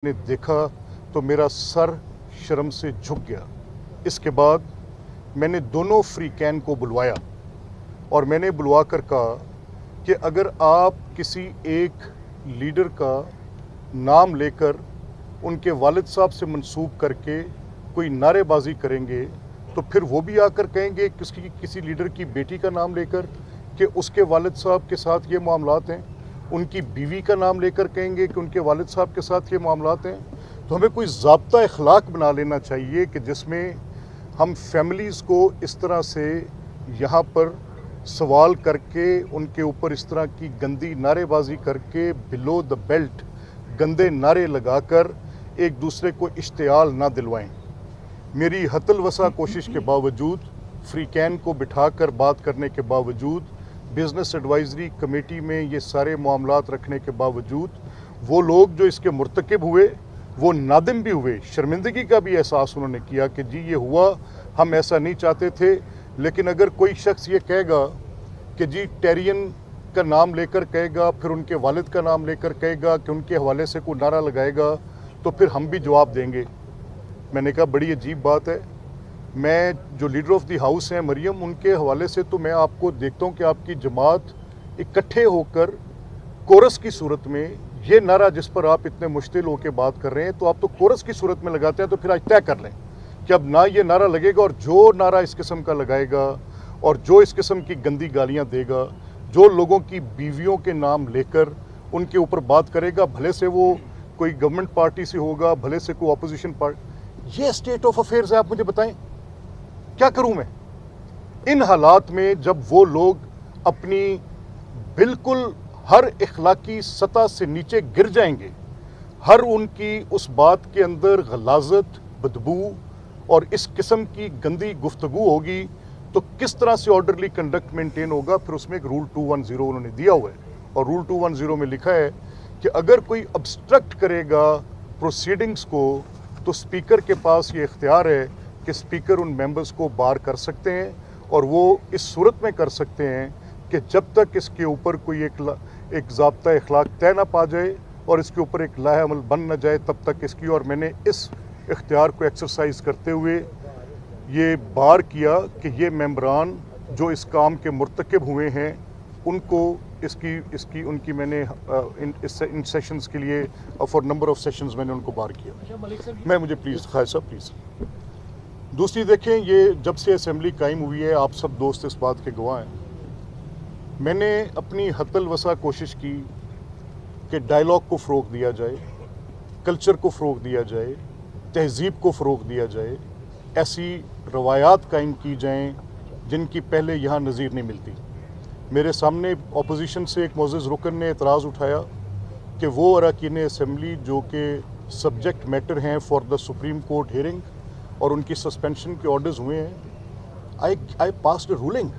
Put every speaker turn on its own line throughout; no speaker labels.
ने देखा तो मेरा सर शर्म से झुक गया। इसके बाद मैंने दोनों फ्री कैन को बुलवाया और मैंने बुलवा कर कहा कि अगर आप किसी एक लीडर का नाम लेकर उनके वालिद साहब से मंसूब करके कोई नारेबाजी करेंगे तो फिर वो भी आकर कहेंगे किसी लीडर की बेटी का नाम लेकर कि उसके वालिद साहब के साथ ये मामलात हैं, उनकी बीवी का नाम लेकर कहेंगे कि उनके वालिद साहब के साथ ये मामलात हैं। तो हमें कोई ज़ाब्ता अखलाक बना लेना चाहिए कि जिसमें हम फैमिलीज़ को इस तरह से यहाँ पर सवाल करके उनके ऊपर इस तरह की गंदी नारेबाजी करके बिलो द बेल्ट गंदे नारे लगाकर एक दूसरे को इश्तियाल ना दिलवाएं। मेरी हतल वसा कोशिश के बावजूद, फ्री कैन को बिठाकर बात करने के बावजूद, बिज़नेस एडवाइजरी कमेटी में ये सारे मामलात रखने के बावजूद वो लोग जो इसके मुर्तकिब हुए वो नादिम भी हुए, शर्मिंदगी का भी एहसास उन्होंने किया कि जी ये हुआ, हम ऐसा नहीं चाहते थे। लेकिन अगर कोई शख्स ये कहेगा कि जी टेरियन का नाम लेकर कहेगा, फिर उनके वालिद का नाम लेकर कहेगा कि उनके हवाले से कोई नारा लगाएगा तो फिर हम भी जवाब देंगे। मैंने कहा बड़ी अजीब बात है। मैं जो लीडर ऑफ द हाउस हैं मरियम, उनके हवाले से तो मैं आपको देखता हूँ कि आपकी जमात इकट्ठे होकर कोरस की सूरत में ये नारा जिस पर आप इतने मुश्तिल होकर बात कर रहे हैं, तो आप तो कोरस की सूरत में लगाते हैं। तो फिर आज तय कर लें कि अब ना ये नारा लगेगा, और जो नारा इस किस्म का लगाएगा और जो इस किस्म की गंदी गालियाँ देगा, जो लोगों की बीवियों के नाम लेकर उनके ऊपर बात करेगा, भले से वो कोई गवर्नमेंट पार्टी से होगा, भले से कोई अपोजिशन पार्टी, ये स्टेट ऑफ अफेयर्स है। आप मुझे बताएं क्या करूं मैं इन हालात में, जब वो लोग अपनी बिल्कुल हर इखलाकी सतह से नीचे गिर जाएंगे, हर उनकी उस बात के अंदर गलाजत, बदबू और इस किस्म की गंदी गुफ्तगू होगी, तो किस तरह से ऑर्डरली कंडक्ट मेंटेन होगा। फिर उसमें एक रूल 210 उन्होंने दिया हुआ है, और रूल 210 में लिखा है कि अगर कोई ऑब्स्ट्रक्ट करेगा प्रोसीडिंग्स को तो स्पीकर के पास ये इख्तियार है कि स्पीकर उन मेंबर्स को बार कर सकते हैं, और वो इस सूरत में कर सकते हैं कि जब तक इसके ऊपर कोई एक ज़ाब्ता अखलाक तय ना पा जाए और इसके ऊपर एक लाहे अमल बन न जाए, तब तक इसकी। और मैंने इस इख्तियार को एक्सरसाइज करते हुए ये बार किया कि ये मेंबरान जो इस काम के मुर्तकिब हुए हैं उनको उनकी मैंने इन सेशंस के लिए फॉर नंबर ऑफ सेशंस मैंने उनको बार किया। मुझे प्लीज़ खाय साहब प्लीज़। दूसरी देखें, ये जब से असेंबली कायम हुई है, आप सब दोस्त इस बात के गवाह हैं, मैंने अपनी हतल वसा कोशिश की कि डायलॉग को फ़रोग़ दिया जाए, कल्चर को फ़रोग़ दिया जाए, तहज़ीब को फ़रोग़ दिया जाए, ऐसी रवायात कायम की जाएं जिनकी पहले यहाँ नज़ीर नहीं मिलती। मेरे सामने अपोजिशन से एक मोअज़्ज़ज़ रुकन ने एतराज़ उठाया कि वो अरकान असेंबली जो कि सब्जेक्ट मैटर हैं for the supreme court hearing और उनकी सस्पेंशन के ऑर्डर्स हुए हैं, आई पास्ड अ रूलिंग।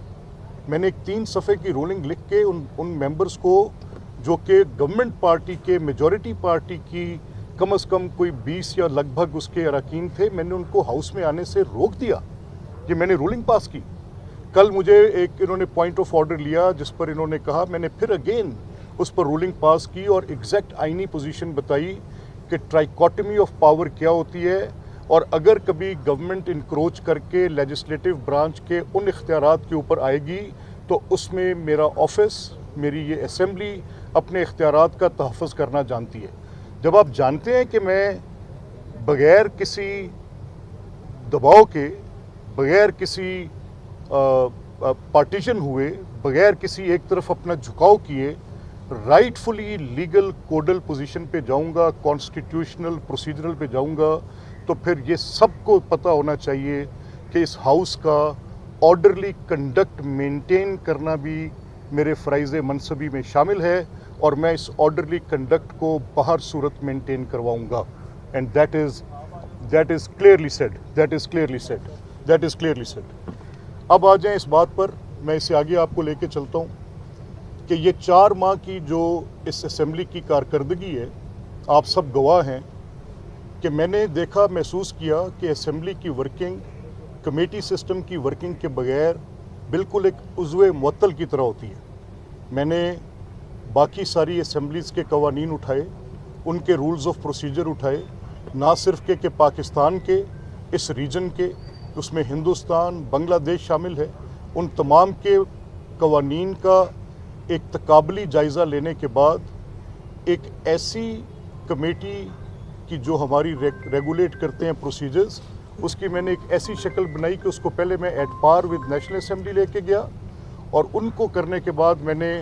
मैंने एक 3 सफ़े की रूलिंग लिख के उन मेंबर्स को जो कि गवर्नमेंट पार्टी के मेजॉरिटी पार्टी की कम से कम कोई 20 या लगभग उसके अरकान थे, मैंने उनको हाउस में आने से रोक दिया। ये मैंने रूलिंग पास की। कल मुझे एक इन्होंने पॉइंट ऑफ ऑर्डर लिया जिस पर इन्होंने कहा, मैंने फिर अगेन उस पर रूलिंग पास की और एग्जैक्ट आइनी पोजीशन बताई कि ट्राइकोटमी ऑफ पावर क्या होती है, और अगर कभी गवर्नमेंट इंक्रोच करके लेजिस्लेटिव ब्रांच के उन इख्तियारात के ऊपर आएगी तो उसमें मेरा ऑफिस, मेरी ये असेंबली अपने इख्तियारात का तहफ़्फ़ुज़ करना जानती है। जब आप जानते हैं कि मैं बग़ैर किसी दबाव के, बग़ैर किसी पार्टीशन हुए, बग़ैर किसी एक तरफ अपना झुकाव किए राइटफुली लीगल कोडल पोजीशन पे जाऊंगा, कॉन्स्टिट्यूशनल प्रोसीजरल पे जाऊंगा, तो फिर ये सबको पता होना चाहिए कि इस हाउस का ऑर्डरली कंडक्ट मेंटेन करना भी मेरे फ़राइज़ मनसबी में शामिल है, और मैं इस ऑर्डरली कंडक्ट को बाहर सूरत मेंटेन करवाऊंगा। And that is clearly said. अब आ जाएं इस बात पर, मैं इसे आगे आपको लेके चलता हूँ कि ये 4 माह की जो इस असेंबली की कारकर्दगी है, आप सब गवाह हैं कि मैंने देखा, महसूस किया कि असेंबली की वर्किंग कमेटी सिस्टम की वर्किंग के बगैर बिल्कुल एक उज़्वे मुअत्तल की तरह होती है। मैंने बाकी सारी असेंबलीज़ के कवानीन उठाए, उनके रूल्स ऑफ प्रोसीजर उठाए, ना सिर्फ कि पाकिस्तान के इस रीजन के, उसमें हिंदुस्तान, बांग्लादेश शामिल है, उन तमाम के कवानीन का एक तकाबली जायज़ा लेने के बाद एक ऐसी कमेटी की जो हमारी रेगुलेट करते हैं प्रोसीजर्स, उसकी मैंने एक ऐसी शक्ल बनाई कि उसको पहले मैं at par with National Assembly लेके गया, और उनको करने के बाद मैंने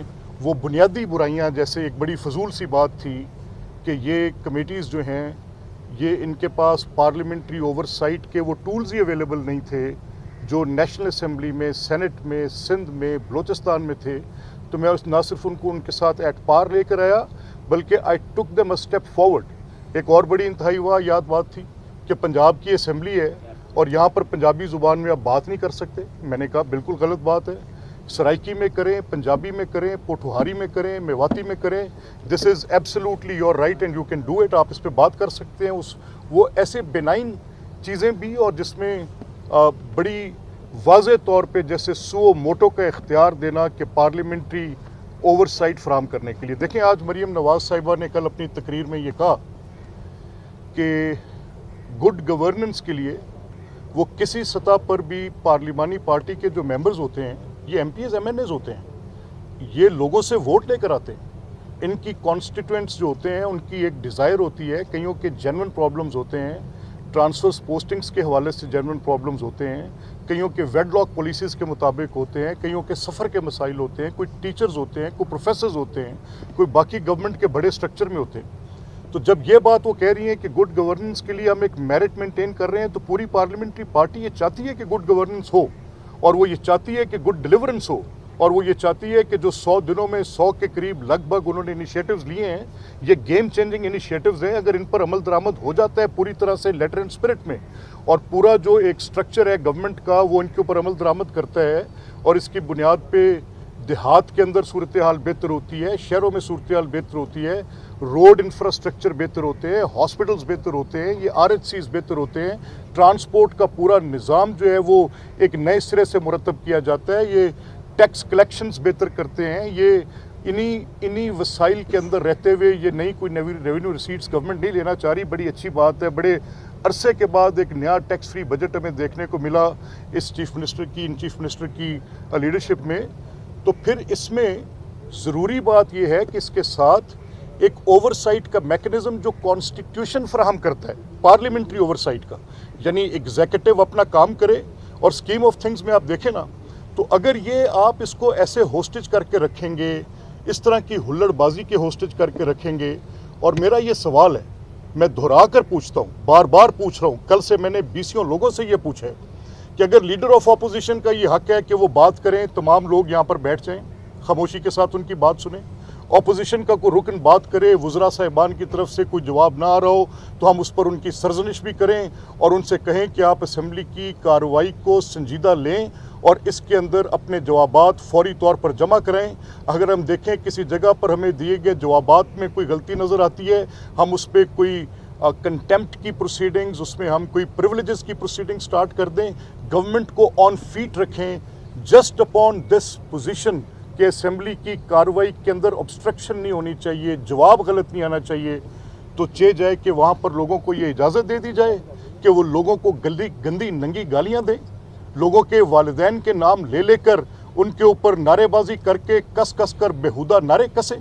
वो बुनियादी बुराइयां, जैसे एक बड़ी फजूल सी बात थी कि ये कमेटीज़ जो हैं ये इनके पास पार्लियामेंट्री ओवरसाइट के वो टूल्स ही अवेलेबल नहीं थे जो नेशनल असेंबली में, सेनेट में, सिंध में, बलूचिस्तान में थे। तो मैं ना सिर्फ उनको उनके साथ एट पार लेकर आया, बल्कि I took them a step forward. एक और बड़ी इंतहाई याद बात थी कि पंजाब की असेंबली है और यहाँ पर पंजाबी ज़ुबान में आप बात नहीं कर सकते। मैंने कहा बिल्कुल गलत बात है, सराइकी में करें, पंजाबी में करें, पोठुहारी में करें, मेवाती में करें, this is absolutely your right and you can do it. आप इस पर बात कर सकते हैं। वो ऐसे बेनाइन चीज़ें भी, और जिसमें बड़ी वाज़े तौर पे जैसे सुओ मोटो का इख्तियार देना कि पार्लियामेंट्री ओवरसाइट फराहम करने के लिए। देखें, आज मरीम नवाज़ साहिबा ने कल अपनी तकरीर में ये कहा कि गुड गवर्नेंस के लिए वो किसी सतह पर भी पार्लिमानी पार्टी के जो मेंबर्स होते हैं, ये एमपीज़ एमएनएज़ होते हैं, ये लोगों से वोट लेकर आते हैं। इनकी कॉन्स्टिट्यूएंट्स जो होते हैं उनकी एक डिज़ायर होती है, कईयों के जेन्युइन प्रॉब्लम्स होते हैं, ट्रांसफर्स पोस्टिंग्स के हवाले से जेन्युइन प्रॉब्लम्स होते हैं, कईयों के वेडलॉक पॉलिसीज़ के मुताबिक होते हैं, कईयों के सफ़र के मसाइल होते हैं, कोई टीचर्स होते हैं, कोई प्रोफेसर्स होते हैं, कोई बाकी गवर्नमेंट के बड़े स्ट्रक्चर में होते हैं। तो जब ये बात वो कह रही हैं कि गुड गवर्नेंस के लिए हम एक मेरिट मेंटेन कर रहे हैं, तो पूरी पार्लियामेंट्री पार्टी ये चाहती है कि गुड गवर्नेंस हो, और वो ये चाहती है कि गुड डिलीवरेंस हो, और वो ये चाहती है कि जो 100 दिनों में 100 के करीब लगभग उन्होंने इनिशिएटिव्स लिए हैं, ये गेम चेंजिंग इनिशिएटिव्स हैं। अगर इन पर अमल दरामद हो जाता है पूरी तरह से लेटर एंड स्पिरिट में, और पूरा जो एक स्ट्रक्चर है गवर्नमेंट का वो इनके ऊपर अमल दरामद करता है, और इसकी बुनियाद पे देहात के अंदर सूरत हाल बेहतर होती है, शहरों में सूरत हाल बेहतर होती है, रोड इंफ्रास्ट्रक्चर बेहतर होते हैं, हॉस्पिटल्स बेहतर होते हैं, ये आरएचसीज बेहतर होते हैं, ट्रांसपोर्ट का पूरा निज़ाम जो है वो एक नए सिरे से मुरतब किया जाता है, ये टैक्स कलेक्शंस बेहतर करते हैं। ये इन्हीं वसाइल के अंदर रहते हुए ये नई कोई नवी रेवेन्यू रिसीट्स गवर्नमेंट नहीं लेना चाह रही। बड़ी अच्छी बात है, बड़े अरसे के बाद एक नया टैक्स फ्री बजट हमें देखने को मिला इन चीफ मिनिस्टर की लीडरशिप में। तो फिर इसमें ज़रूरी बात यह है कि इसके साथ एक ओवरसाइट का मैकेनिज्म जो कॉन्स्टिट्यूशन फराहम करता है, पार्लियामेंट्री ओवरसाइट का, यानी एग्जीक्यूटिव अपना काम करे, और स्कीम ऑफ थिंग्स में आप देखें ना, तो अगर ये आप इसको ऐसे होस्टेज करके रखेंगे, इस तरह की हुल्लड़बाजी के होस्टेज करके रखेंगे, और मेरा ये सवाल है, मैं दोहरा कर पूछता हूँ, बार बार पूछ रहा हूँ, कल से मैंने 20 लोगों से ये पूछा है कि अगर लीडर ऑफ अपोजिशन का ये हक है कि वो बात करें, तमाम लोग यहाँ पर बैठ जाएं, खामोशी के साथ उनकी बात सुने, अपोजिशन का कोई रुकन बात करे, वज़रा साहिबान की तरफ से कोई जवाब ना आ रहा हो तो हम उस पर उनकी सरजनिश भी करें और उनसे कहें कि आप असेंबली की कार्रवाई को संजीदा लें और इसके अंदर अपने जवाबात फौरी तौर पर जमा कराएं। अगर हम देखें किसी जगह पर हमें दिए गए जवाबात में कोई गलती नज़र आती है, हम उस पर कोई कंटेम्प्ट की प्रोसीडिंग्स, उसमें हम कोई प्रिविलेजेस की प्रोसीडिंग स्टार्ट कर दें, गवर्नमेंट को ऑन फीट रखें जस्ट अपॉन दिस पोजीशन कि असेंबली की कार्रवाई के अंदर ऑब्स्ट्रक्शन नहीं होनी चाहिए, जवाब गलत नहीं आना चाहिए। तो चे जाए कि वहाँ पर लोगों को ये इजाज़त दे दी जाए कि वो लोगों को गंदी नंगी गालियाँ दें, लोगों के वालिदैन के नाम ले लेकर उनके ऊपर नारेबाजी करके कस कर बेहुदा नारे कसें।